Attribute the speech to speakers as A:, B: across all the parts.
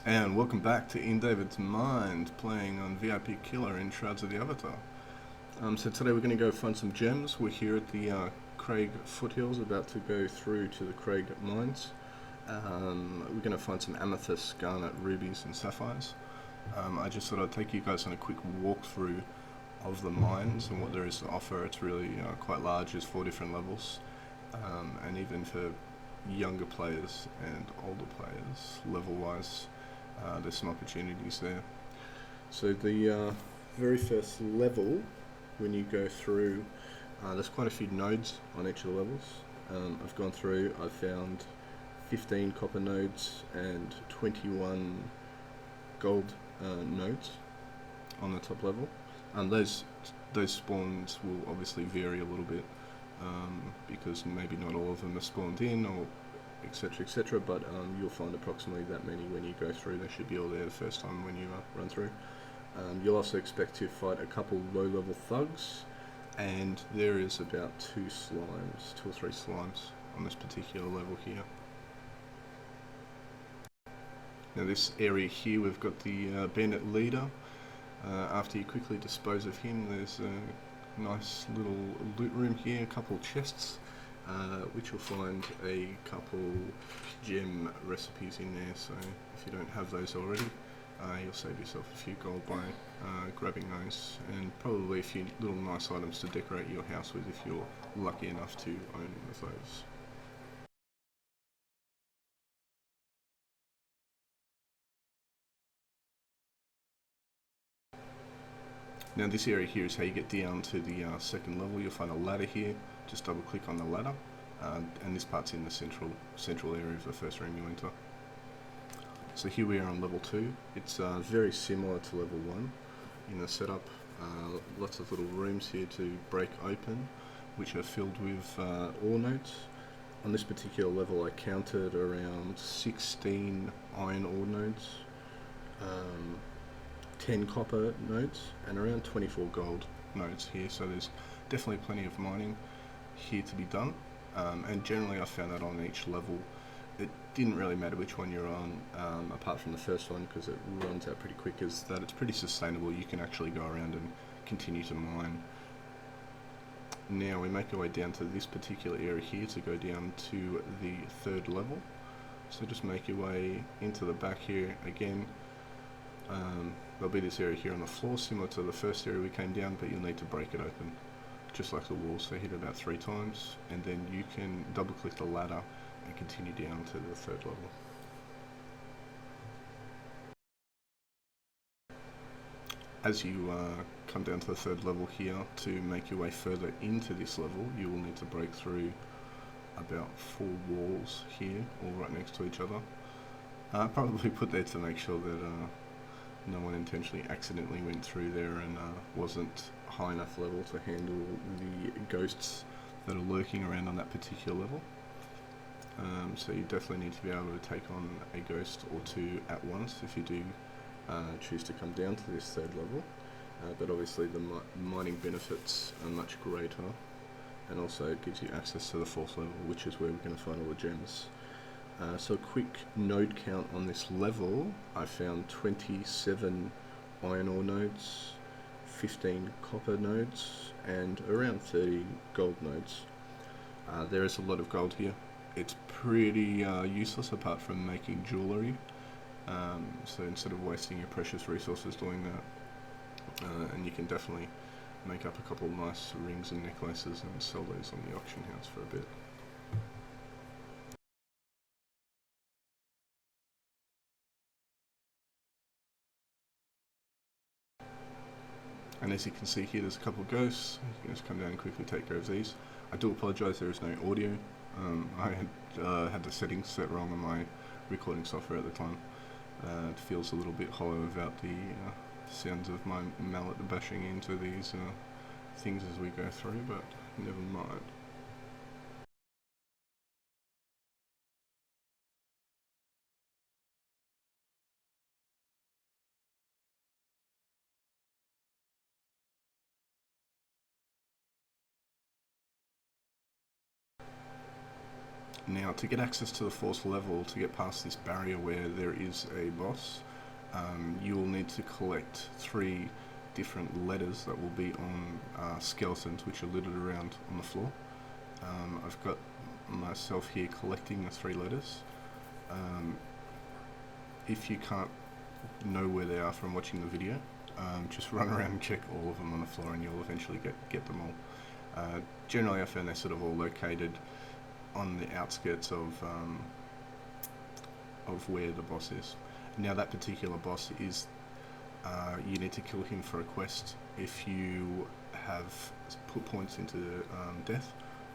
A: And welcome back to In David's Mind, playing on VIP Killer in Shrouds of the Avatar. So today we're going to go find some gems. We're here at the Crag foothills, about to go through to the Crag Mines. We're going to find some amethysts, garnet, rubies and sapphires. I just thought I'd take you guys on a quick walkthrough of the mines and what there is to offer. It's really quite large. There's 4 different levels, and even for younger players and older players, level-wise, there's some opportunities there. So the very first level, when you go through, there's quite a few nodes on each of the levels. I've gone through, I've found 15 copper nodes and 21 gold nodes on the top level. Those spawns will obviously vary a little bit, because maybe not all of them are spawned in, or etc, but you'll find approximately that many when you go through. They should be all there the first time when you run through. You'll also expect to fight a couple low-level thugs, and there is about 2 or 3 slimes on this particular level here. Now this area here, we've got the bandit leader. After you quickly dispose of him, there's a nice little loot room here, a couple chests, which you'll find a couple gem recipes in there, so if you don't have those already, you'll save yourself a few gold by grabbing those, and probably a few little nice items to decorate your house with if you're lucky enough to own one of those. Now this area here is how you get down to the second level. You'll find a ladder here. Just double click on the ladder, and this part's in the central area of the first room you enter. So here we are on level 2. It's very similar to level 1 in the setup. Lots of little rooms here to break open, which are filled with ore nodes. On this particular level I counted around 16 iron ore nodes, 10 copper nodes, and around 24 gold nodes here, so there's definitely plenty of mining here to be done, and generally I found that on each level it didn't really matter which one you're on, apart from the first one, because it runs out pretty quick, is that it's pretty sustainable. You can actually go around and continue to mine. Now we make our way down to this particular area here to go down to the 3rd level, so just make your way into the back here again. There'll be this area here on the floor, similar to the first area we came down, but you'll need to break it open, just like the wall. So hit it about 3 times, and then you can double click the ladder and continue down to the 3rd level. As you come down to the 3rd level here, to make your way further into this level, you will need to break through about 4 walls here, all right next to each other. Probably put there to make sure that no one intentionally accidentally went through there and wasn't high enough level to handle the ghosts that are lurking around on that particular level. So you definitely need to be able to take on a ghost or 2 at once if you do choose to come down to this 3rd level, but obviously the mining benefits are much greater, and also it gives you access to the 4th level, which is where we're going to find all the gems. So a quick node count on this level: I found 27 iron ore nodes, 15 copper nodes, and around 30 gold nodes. There is a lot of gold here. It's pretty useless apart from making jewellery, so instead of wasting your precious resources doing that, and you can definitely make up a couple nice rings and necklaces and sell those on the auction house for a bit. And as you can see here, there's a couple of ghosts. You can just come down and quickly take care of these. I do apologise, there is no audio. I had the settings set wrong on my recording software at the time. It feels a little bit hollow without the sounds of my mallet bashing into these things as we go through, but never mind. Now, to get access to the 4th level, to get past this barrier where there is a boss, you will need to collect 3 different letters that will be on skeletons which are littered around on the floor. I've got myself here collecting the 3 letters. If you can't know where they are from watching the video, just run around and check all of them on the floor and you'll eventually get them all. Generally I found they're sort of all located on the outskirts of where the boss is. Now that particular boss is, you need to kill him for a quest if you have put points into death,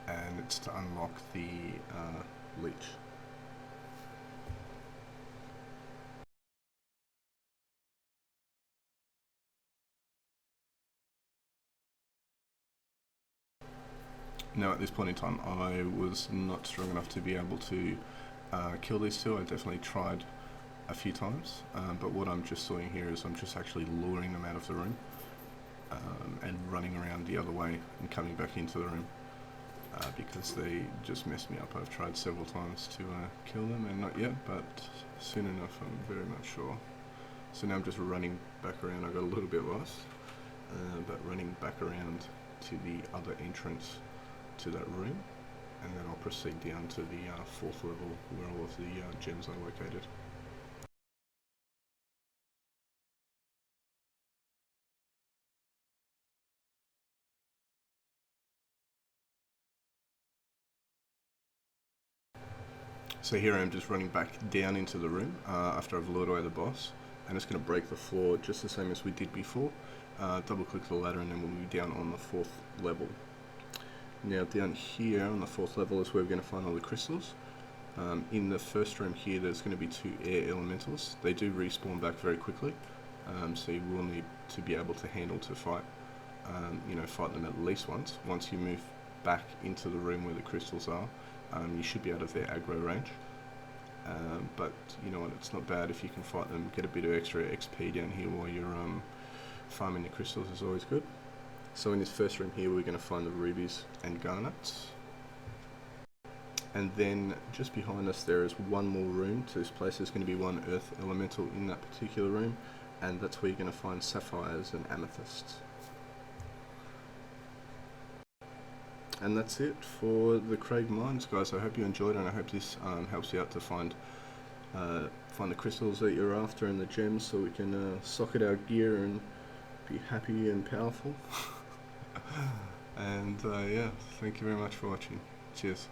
A: and it's to unlock the Lich. Now at this point in time I was not strong enough to be able to kill these 2. I definitely tried a few times, but what I'm just doing here is I'm just actually luring them out of the room and running around the other way and coming back into the room because they just messed me up. I've tried several times to kill them and not yet, but soon enough I'm very much sure. So now I'm just running back around. I got a little bit lost, but running back around to the other entrance to that room, and then I'll proceed down to the 4th level where all of the gems are located. So here I am just running back down into the room after I've lured away the boss, and it's going to break the floor just the same as we did before. Double click the ladder and then we'll be down on the 4th level. Now down here on the 4th level is where we're going to find all the crystals. In the first room here there's going to be 2 air elementals. They do respawn back very quickly, so you will need to be able to handle to fight, fight them at least once. Once you move back into the room where the crystals are, you should be out of their aggro range. But you know what, it's not bad if you can fight them, get a bit of extra XP down here while you're farming the crystals is always good. So in this first room here we're going to find the rubies and garnets. And then just behind us there is one more room to this place. There's going to be 1 earth elemental in that particular room, and that's where you're going to find sapphires and amethysts. And that's it for the Crag Mines, guys. I hope you enjoyed it, and I hope this helps you out to find the crystals that you're after and the gems, so we can socket our gear and be happy and powerful. And yeah, thank you very much for watching. Cheers.